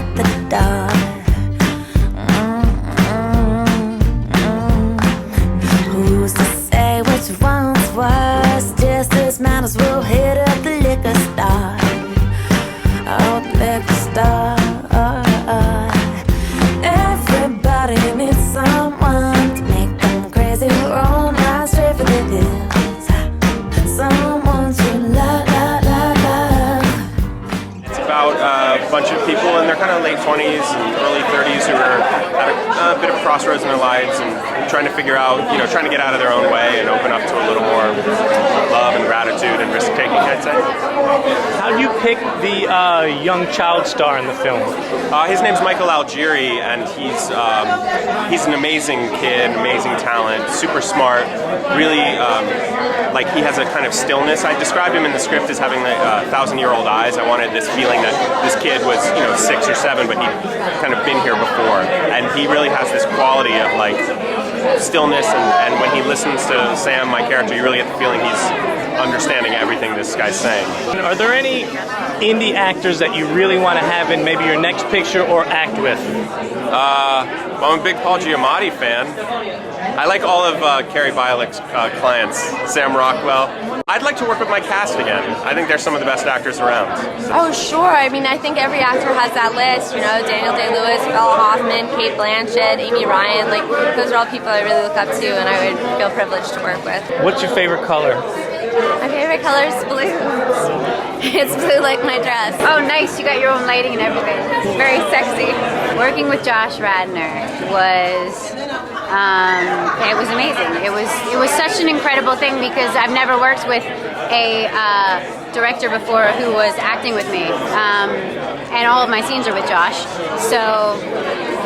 out the door. Who's to say which one's worse? Just as matters, we'll hit up the liquor store. Oh, the liquor store. Everybody needs someone to make them crazy, roll right straight for the hills. Someone to love. It's about a bunch of people in their kind of late 20s and early 30s who are at a bit of crossroads in their lives and trying to figure out, trying to get out of their own way and open up to a little more love and gratitude and risk-taking, I'd say. How do you pick the young child star in the film? His name's Michael Algieri, and he's an amazing kid, amazing talent, super smart, really, he has a kind of stillness. I described him in the script as having 1,000-year-old eyes. I wanted this feeling that this kid was, 6 or 7, but he'd kind of been here before. And he really has this quality of, stillness, and when he listens to Sam, my character, you really get the feeling he's understanding everything this guy's saying. Are there any indie actors that you really want to have in maybe your next picture or act with? Well, I'm a big Paul Giamatti fan. I like all of Carrie Bialik's clients, Sam Rockwell. I'd like to work with my cast again. I think they're some of the best actors around. So. Oh, sure. I mean, I think every actor has that list. Daniel Day-Lewis, Bella Hoffman, Cate Blanchett, Amy Ryan. Those are all people I really look up to, and I would feel privileged to work with. What's your favorite color? My favorite color is blue. It's blue like my dress. Oh, nice. You got your own lighting and everything. It's very sexy. Working with Josh Radnor was it was amazing. It was such an incredible thing because I've never worked with a director before who was acting with me, and all of my scenes are with Josh. So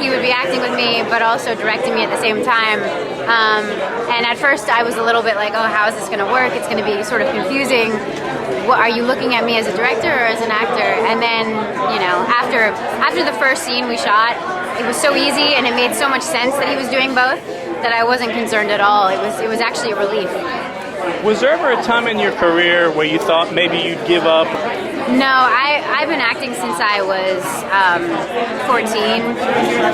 he would be acting with me, but also directing me at the same time. And at first, I was a little bit like, "Oh, how is this going to work? It's going to be sort of confusing. What, are you looking at me as a director or as an actor?" And then, after the first scene we shot, it was so easy and it made so much sense that he was doing both that I wasn't concerned at all. It was actually a relief. Was there ever a time in your career where you thought maybe you'd give up? No, I've been acting since I was 14,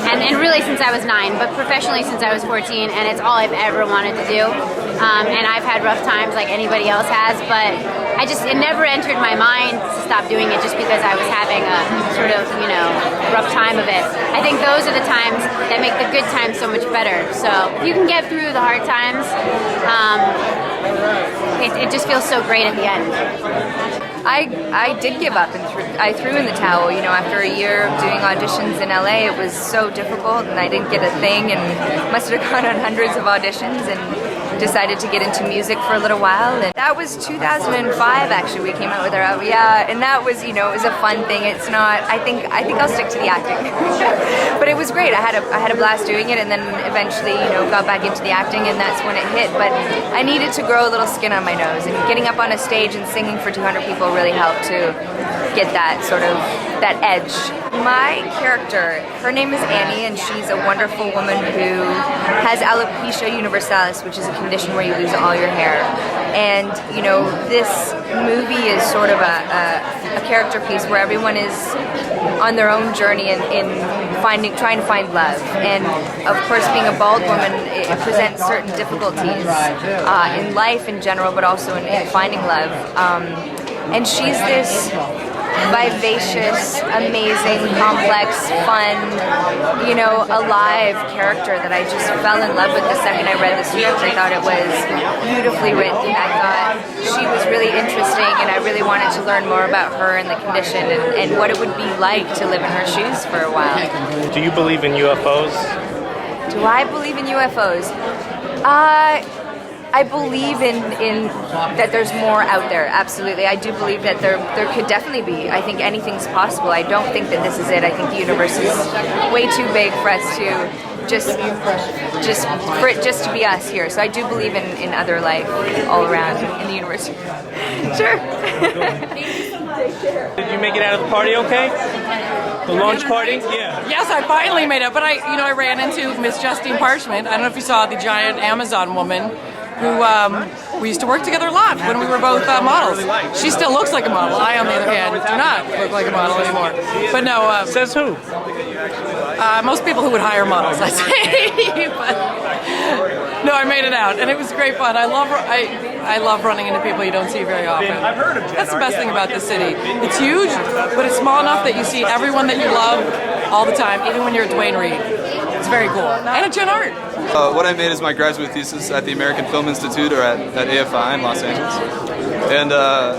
and really since I was 9, but professionally since I was 14, and it's all I've ever wanted to do. And I've had rough times like anybody else has, but it never entered my mind to stop doing it just because I was having a sort of, rough time of it. I think those are the times that make the good times so much better. So if you can get through the hard times, it just feels so great at the end. I did give up and I threw in the towel. After a year of doing auditions in LA, it was so difficult and I didn't get a thing and must have gone on hundreds of auditions and decided to get into music for a little while. And that was 2005 actually. We came out with our album. Yeah, and that was, it was a fun thing. It's not, I think I'll stick to the acting. But it was great. I had a blast doing it and then eventually, got back into the acting and that's when it hit. But I needed to grow a little skin on my nose and getting up on a stage and singing for 200 people really helped to get that sort of, that edge. My character, her name is Annie and she's a wonderful woman who has alopecia universalis, which is a condition where you lose all your hair. And, this movie is sort of a character piece where everyone is on their own journey in trying to find love. And of course, being a bald woman, it presents certain difficulties in life in general, but also in finding love. And she's this vivacious, amazing, complex, fun, alive character that I just fell in love with the second I read the script. I thought it was beautifully written. I thought she was really interesting and I really wanted to learn more about her and the condition and what it would be like to live in her shoes for a while. Do you believe in UFOs? Do I believe in UFOs? I believe in that there's more out there, absolutely. I do believe that there could definitely be. I think anything's possible. I don't think that this is it. I think the universe is way too big for us to just to be us here. So I do believe in other life all around in the universe. Sure. Did you make it out of the party okay? The launch party? Yeah. Yes, I finally made it, but I ran into Miss Justine Parchment. I don't know if you saw the giant Amazon woman who we used to work together a lot when we were both models. She still looks like a model. I, on the other hand, do not look like a model anymore. But no. Says who? Most people who would hire models, I'd say. But no, I made it out, and it was great fun. I love running into people you don't see very often. That's the best thing about this city. It's huge, but it's small enough that you see everyone that you love all the time, even when you're at Duane Reade. It's very cool. And at Gen Art. What I made is my graduate thesis at the American Film Institute, or at AFI in Los Angeles. And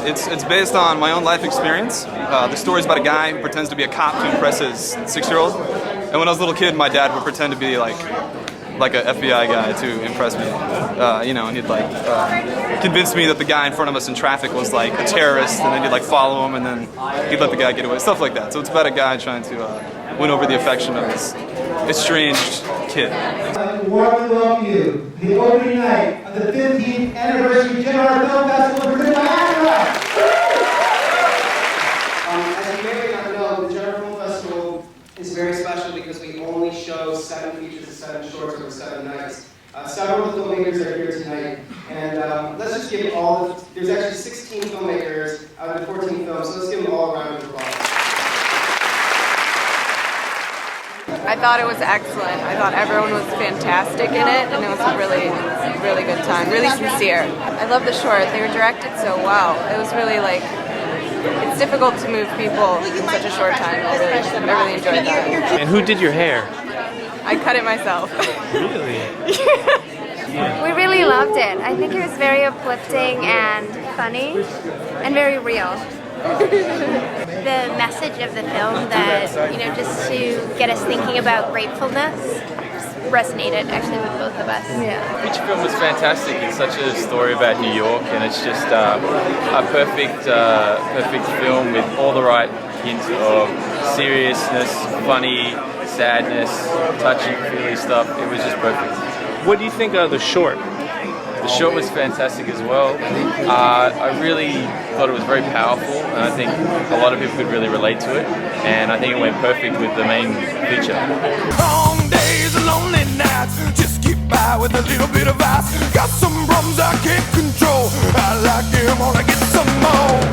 it's based on my own life experience. The story's about a guy who pretends to be a cop to impress his 6-year-old. And when I was a little kid, my dad would pretend to be like an FBI guy to impress me, and he'd convince me that the guy in front of us in traffic was like a terrorist, and then he'd like follow him, and then he'd let the guy get away, stuff like that. So it's about a guy trying to win over the affection of his estranged kid. I'd like to warmly welcome you to the opening night of the 15th anniversary Gen Art Film Festival for Niagara. As you may or may not know, the Gen Art Film Festival is very special because we only show 7 features and 7 shorts over 7 nights. Several of the filmmakers are here tonight, and let's just give there's actually 16 filmmakers out of the 14 films, so let's give them all a round of applause. I thought it was excellent. I thought everyone was fantastic in it, and it was a really, really good time, really sincere. I love the short. They were directed so well. It was really it's difficult to move people in such a short time. I really enjoyed that. And who did your hair? I cut it myself. Really? We really loved it. I think it was very uplifting and funny and very real. The message of the film that, just to get us thinking about gratefulness resonated actually with both of us. Yeah. Each film was fantastic. It's such a story about New York, and it's just a perfect film with all the right hints of seriousness, funny, sadness, touchy, feely stuff. It was just perfect. What do you think of the short? The short was fantastic as well. I really thought it was very powerful, and I think a lot of people could really relate to it, and I think it went perfect with the main feature. Long days, lonely nights, just get by with a little bit of ice. Got some problems I can't control. I like them, wanna get some more.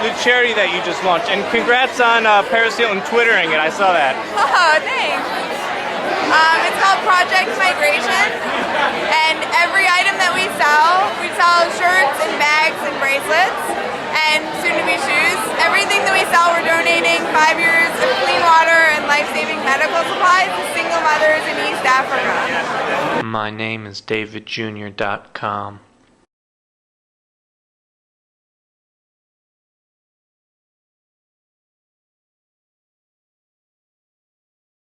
The charity that you just launched, and congrats on Paris Hilton twittering it. I saw that. Oh, thanks. It's called Project Migration, and every item that we sell shirts and bags and bracelets, and soon-to-be shoes. Everything that we sell, we're donating 5 years of clean water and life-saving medical supplies to single mothers in East Africa. My name is DavidJr.com.